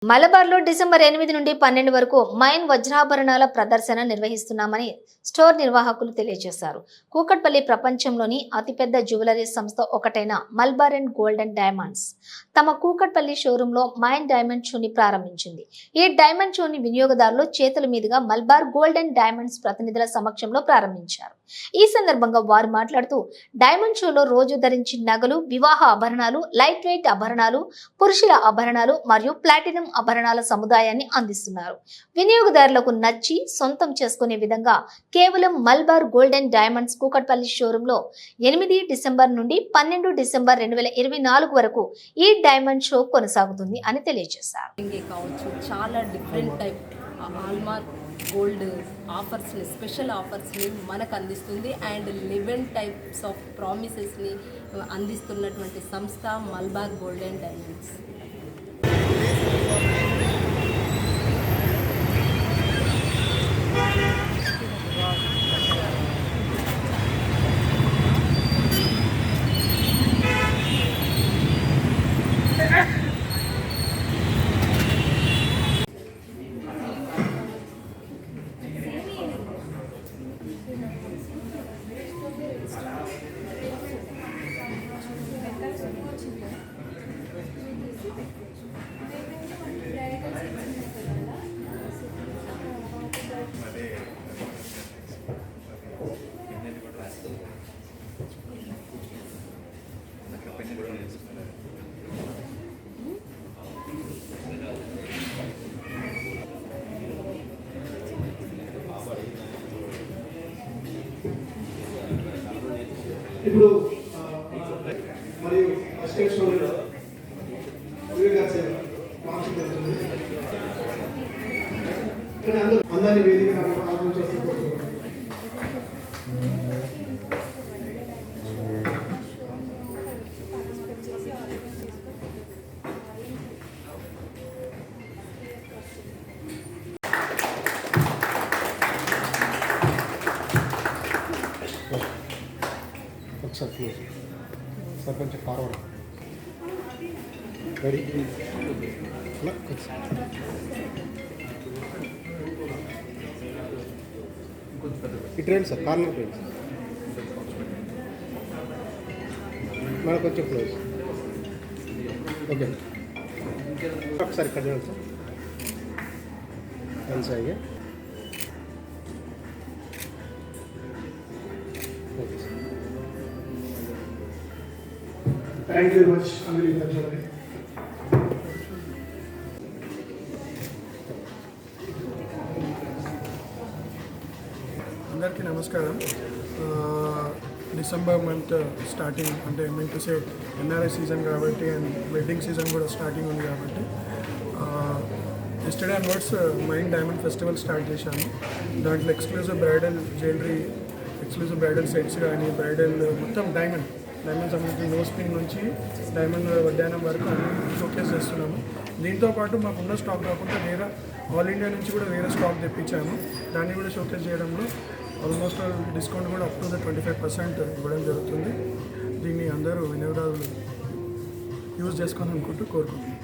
మలబార్లో December 8 నుండి 12 వరకు mine వజ్రాభరణాల ప్రదర్శన నిర్వహిస్తున్నామని స్టోర్ నిర్వాహకులు తెలియజేశారు. కూకట్పల్లి ప్రపంచంలోని అతిపెద్ద జ్యువెలరీ సంస్థ ఒకటైన Malabar and gold and diamonds తమ కూకట్పల్లి షోరూంలో మైన్ డైమండ్ షోని ప్రారంభించింది. ఈ డైమండ్ షోని వినియోగదారులు చేతుల మీదుగా మల్బార్ గోల్డ్ అండ్ డైమండ్స్ ప్రతినిధుల సమక్షంలో ప్రారంభించారు. ఈ సందర్భంగా వారు మాట్లాడుతూ డైమండ్ షోలో రోజు ధరించి నగలు, వివాహ ఆభరణాలు, లైట్ వెయిట్ ఆభరణాలు, పురుషుల ఆభరణాలు మరియు ప్లాటినం ఆభరణాల సముదాయాన్ని అందిస్తున్నారు. వినియోగదారులకు నచ్చి సొంతం చేసుకునే విధంగా కేవలం Malabar gold and diamonds Kukatpally షోరూంలో 8 డిసెంబర్ నుండి 12 డిసెంబర్ 2024 వరకు ఈ డైమండ్ షో కొనసాగుతుంది అని తెలియజేశారు. చాలా డిఫరెంట్ టైప్ హాల్మార్క్ గోల్డ్ ఆఫర్స్ని, స్పెషల్ ఆఫర్స్ని మనకు అందిస్తుంది. అండ్ 11 టైప్స్ ఆఫ్ ప్రామిసెస్ని అందిస్తున్నటువంటి సంస్థ మల్బార్ గోల్డ్ అండ్ డైమండ్స్. ఇప్పుడు మరియు అసిస్టెంట్ స్టూడెంట్ అందరినీ వేదిక सर కొంచెం ఫార్వర్డ్ రెడీ ఇటు రండి సార్, కార్నర్ రండి సార్, మనకు కొంచెం క్లోజ్. ఓకే ఒకసారి ఇక్కడ చూడండి సార్, కన్సాయిగా okay sir. Thank you very much అందరికీ. అందరికీ నమస్కారం. డిసెంబర్ మంత్ స్టార్టింగ్ అంటే mean to say NRI season కాబట్టి అండ్ వెడ్డింగ్ సీజన్ కూడా స్టార్టింగ్ ఉంది కాబట్టి yesterday onwards Mine diamond festival start చేశాము. దాంట్లో exclusive bridal jewellery, exclusive bridal sets కానీ, బ్రైడల్ మొత్తం డైమండ్ సంబంధించిన నోస్ పిన్ నుంచి డైమండ్ వడ్డానం వరకు అన్ని షోకేస్ చేస్తున్నాము. దీంతోపాటు మాకున్న స్టాక్ కాకుండా వేరే ఆల్ ఇండియా నుంచి కూడా వేరే స్టాక్ తెప్పించాము. దాన్ని కూడా షోకేస్ చేయడంలో ఆల్మోస్ట్ డిస్కౌంట్ కూడా అప్ టు 25% ఇవ్వడం జరుగుతుంది. దీన్ని అందరూ వినియోగదారులు యూజ్ చేసుకొని అనుకుంటూ కోరుకుంటున్నాం.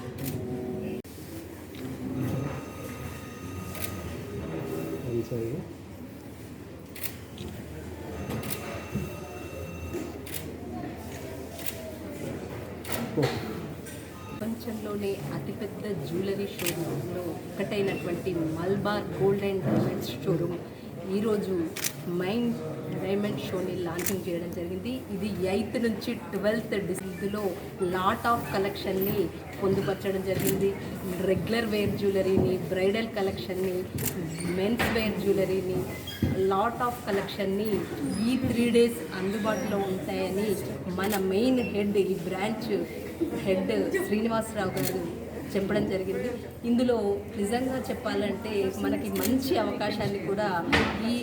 ప్రపంచంలోనే అతిపెద్ద జ్యువెలరీ షోరూంలో ఒకటైనటువంటి Malabar gold and diamonds showroom ఈరోజు మైన్ డైమండ్ షోని లాంచింగ్ చేయడం జరిగింది. ఇది 8th నుంచి 12th డిసెంబర్లో లాట్ ఆఫ్ కలెక్షన్ని పొందుపరచడం జరిగింది. రెగ్యులర్ వేర్ జ్యువెలరీని, బ్రైడల్ కలెక్షన్ని, మెన్స్ వేర్ జ్యువెలరీని, లాట్ ఆఫ్ కలెక్షన్ని ఈ 3 days అందుబాటులో ఉంటాయని మన మెయిన్ హెడ్, ఈ బ్రాంచ్ హెడ్ శ్రీనివాసరావు గారు చెప్పడం జరిగింది. ఇందులో నిజంగా చెప్పాలంటే మనకి మంచి అవకాశాన్ని కూడా ఈ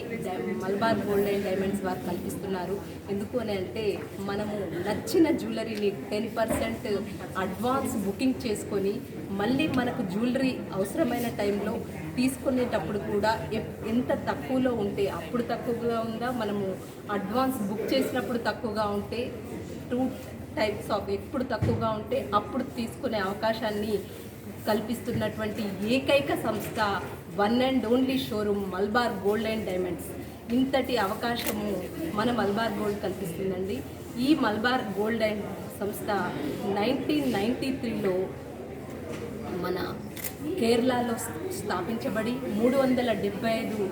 మల్బార్ గోల్డ్ అండ్ డైమండ్స్ వారు కల్పిస్తున్నారు. ఎందుకు అని అంటే మనము నచ్చిన జ్యువెలరీని 10% అడ్వాన్స్ బుకింగ్ చేసుకొని మళ్ళీ మనకు జ్యువెలరీ అవసరమైన టైంలో తీసుకునేటప్పుడు కూడా ఎంత తక్కువలో ఉంటే అప్పుడు తక్కువగా ఉందా, మనము అడ్వాన్స్ బుక్ చేసినప్పుడు తక్కువగా ఉంటే 2 టైప్స్ ఆఫ్ ఎప్పుడు తక్కువగా ఉంటే అప్పుడు తీసుకునే అవకాశాన్ని కల్పిస్తున్నటువంటి ఏకైక సంస్థ one and only showroom Malabar gold and diamonds. ఇంతటి అవకాశము మన మల్బార్ గోల్డ్ కల్పిస్తుందండి. ఈ మల్బార్ గోల్డ్ అండ్ సంస్థ 1993లో మన కేరళలో స్థాపించబడి 375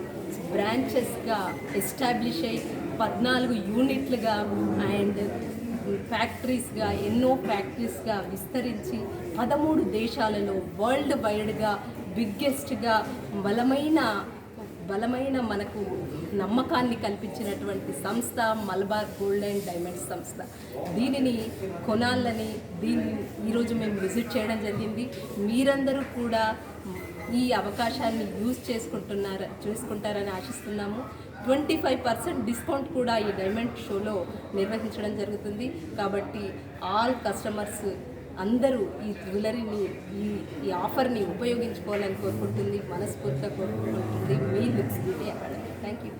బ్రాంచెస్గా ఎస్టాబ్లిష్ అయ్యి 14 యూనిట్లుగా అండ్ ఫ్యాక్టరీస్గా ఎన్నో ఫ్యాక్టరీస్గా విస్తరించి 13 దేశాలలో వరల్డ్ వైడ్గా బిగ్గెస్ట్గా బలమైన మనకు నమ్మకాన్ని కల్పించినటువంటి సంస్థ మల్బార్ గోల్డ్ అండ్ డైమండ్స్ సంస్థ. దీనిని కొనాలని ఈరోజు మేము విజిట్ చేయడం జరిగింది. మీరందరూ కూడా ఈ అవకాశాన్ని యూజ్ చేసుకుంటారని ఆశిస్తున్నాము. 25% డిస్కౌంట్ కూడా ఈ డైమండ్ షోలో నిర్వహించడం జరుగుతుంది. కాబట్టి ఆల్ కస్టమర్స్ అందరూ ఈ జ్యువెలరీని ఈ ఆఫర్ని ఉపయోగించుకోవాలని కోరుకుంటుంది, మనస్ఫూర్తిగా కోరుకుంటుంది మీ looks beauty academy. Thank you.